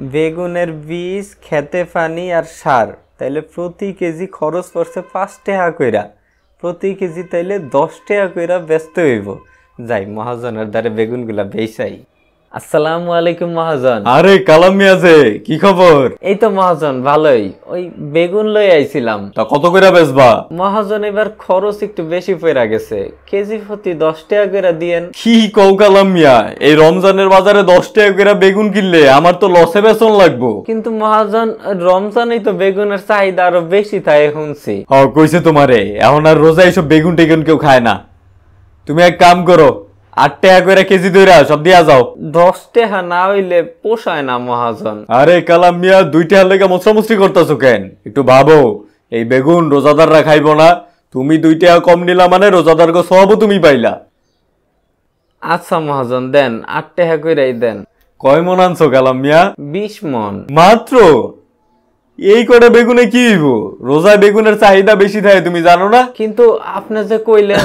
বেগুনের বীজ, খেতে পানি আর সার, তাইলে প্রতি কেজি খরচ পড়ছে 5 টাকা কইরা। প্রতি কেজি তাইলে 10 টাকা কইরা ব্যস্ত হইব। যাই মহাজনের দ্বারে বেগুনগুলা বেচাই। আসসালামু আলাইকুম মহাজন। আরে কালাম মিয়া যে, কি খবর? এই তো মহাজন ভালোই, ওই বেগুন লই আইছিলাম। তা কত কইরা বেচবা? মহাজন এবার খরচ একটু বেশি পড়া গেছে, কেজি প্রতি 10 টাকা কইরা দিয়েন। কি কও কালাম মিয়া, এই রমজানের বাজারে 10 টাকা কইরা বেগুন কিনলে আমার তো লসে বেচন লাগবো। কিন্তু মহাজন রমজানেই তো বেগুনের চাহিদা আরো বেশি থাকে শুনছি। কইছে তোমারে, এখন আর রোজা এইসব বেগুন টেগুন কেউ খায় না। তুমি এক কাম করো, 8 টাকা কইরা কেজি দইরা সব দিয়া যাও। 10 টাকা না হইলে পোষায় না মহাজন। আরে কালাম মিয়া, 2 টাকার লেগে মশরামশরি করতেছো কেন? একটু ভাবো, এই বেগুন রোজাদাররা খাইবো না, তুমি 2 টাকা কম নিলা মানে রোজাদারকে সবও তুমি পাইলা। আচ্ছা মহাজন দেন, 8 টাকা কইরাই দেন। কয় মন আনছো কালাম মিয়া? 20 মন। মাত্র? এই কটা বেগুনে কি হইব? রোজায় বেগুনের চাহিদা বেশি থাকে, তুমি জানো না? কিন্তু আপনি যে কইলেন।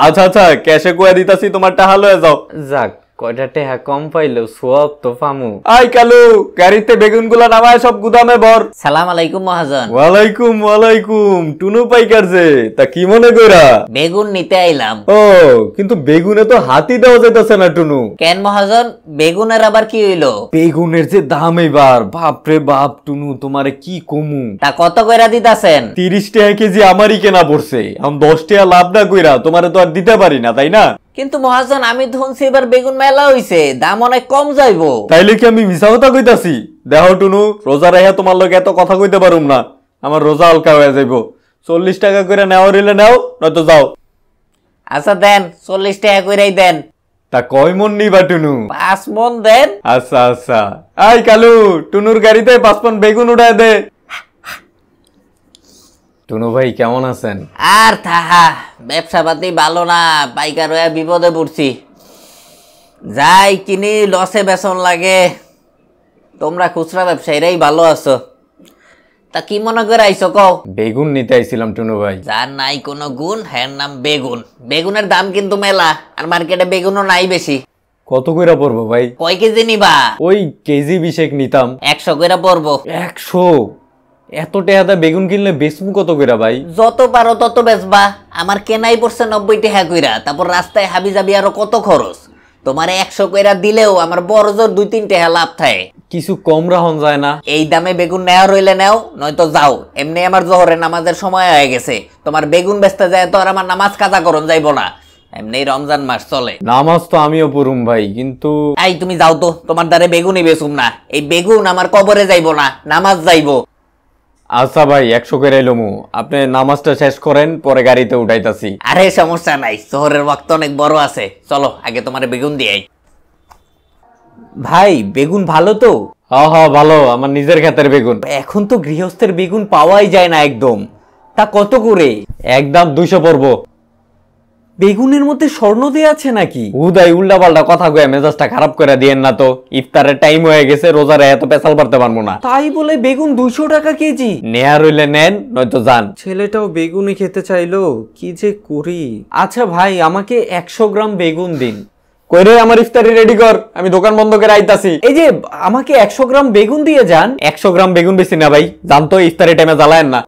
আচ্ছা আচ্ছা, ক্যাশে কয়া দিতাছি, তোমার টাকা লয়ে যাও। যাক, কয়টা টাকা কম পাইলেও সওয়াব তো পামু। আই কালু, গাড়িতে বেগুন গুলা নামায় সব গুদামে ভর। সালাম আলাইকুম মহাজন। ওয়ালাইকুম ওয়ালাইকুম। টুনু পাইকার যে, তা কি মনে কইরা? বেগুন নিতে আইলাম। ও, কিন্তু বেগুনে তো হাতি দেওয়া যাইতাছে না টুনু। কেন মহাজন, বেগুনের আবার কি হইলো? বেগুনের যে দাম এবার, বাপরে বাপ টুনু, তোমারে কি কমু। তা কত কইরা দিতাছেন? 30 টাকা কেজি আমারই কেনা পড়ছে। এখন 10 টাকা লাভ না কইরা তোমারে তো আর দিতে পারি না, তাই না? কিন্তু মহাজন, আমি ধনছি এবার বেগুন মেলা হইছে, দাম অনেক কম যাইবো। তাইলে কি আমি মিছা কথা কইতাছি? দেখো টুনু, রোজা রাইয়া তোমার লগে এত কথা কইতে পারুম না, আমার রোজা হালকা হয়ে যাইব। 40 টাকা করে নেওয়া রইলে নাও, নয়তো যাও। আচ্ছা দেন, 40 টাকা কইরাই দেন। তা কয় মন নিবা টুনু? 5 মন দেন। আচ্ছা আচ্ছা। আই কালু, টুনুর গাড়িতে 5 মন বেগুন উঠায় দে। টুনু ভাই কেমন আছেন? আর থাহা, ব্যবসা পাতি ভালো না, পাইকার হয়ে বিপদে পড়ছি। যাই কিনি লসে বেচন লাগে। তোমরা খুচরা ব্যবসায়ীরাই ভালো আছো। তা কি মনে করে আইছো কও? বেগুন নিতে আইছিলাম টুনু ভাই। যার নাই কোনো গুণ, হ্যার নাম বেগুন। বেগুনের দাম কিন্তু মেলা, আর মার্কেটে বেগুনও নাই বেশি। কত কইরা পড়বো ভাই? কয় কেজি নিবা? ওই কেজি 20 নিতাম। 100 কইরা পড়বো। 100? এত টাকা বেগুন কিনলে বেচমু কত কইরা ভাই? যত পারো তত বেচবা। আমার কেনাই পড়ছে 90 টাকা কইরা, তারপর রাস্তায় হাবি যাবি আরো কত খরচ। তোমার 100 কইরা দিলেও আমার বড় জোর 2-3 টাকা লাভ থাকে। কিছু কম রাহন যায় না? এই দামে বেগুন নেওয়া রইলে নেও, নয়তো যাও। এমনি আমার জোহরে নামাজের সময় হয়ে গেছে, তোমার বেগুন বেচতে যায় তো আর আমার নামাজ কাজা করন যাইব না। এমনি রমজান মাস চলে। নামাজ তো আমিও পড়ুম ভাই, কিন্তু এই তুমি যাও তো, তোমার দ্বারে বেগুনই বেচুম না। এই বেগুন আমার কবরে যাইব না, নামাজ যাইব। আচ্ছা ভাই, 100 করে লমু। আপনি নামাজটা শেষ করেন, পরে গাড়িতে উঠাইতাছি। আরে সমস্যা নাই, শহরের ওয়াক্ত অনেক বড় আছে। চলো আগে তোমার বেগুন দিয়ে। ভাই বেগুন ভালো তো? হ্যাঁ হ্যাঁ ভালো, আমার নিজের ক্ষেতের বেগুন। এখন তো গৃহস্থের বেগুন পাওয়াই যায় না একদম। তা কত করে? একদম 200 পড়বো। বেগুনের মধ্যে স্বর্ণ দেয়া আছে নাকি? উদয় উল্টা পাল্টা কথা কয়ে মেজাজটা খারাপ করে দিয়েন না তো। ইফতারের টাইম হয়ে গেছে, রোজারে এত পেছাল পারতে পারবো না। তাই বলে বেগুন 200 টাকা কেজি? নেয়া রইলে নেন, নয়তো যান। ছেলেটাও বেগুনই খেতে চাইলো, কি যে করি। আচ্ছা ভাই, আমাকে 100 গ্রাম বেগুন দিন। কইরে আমার ইফতারি রেডি কর, আমি দোকান বন্ধ করে আইতাছি। এই যে আমাকে 100 গ্রাম বেগুন দিয়ে যান। 100 গ্রাম বেগুন বেশি না ভাই, জান তো ইফতারি টাইমে জ্বালায়েন না।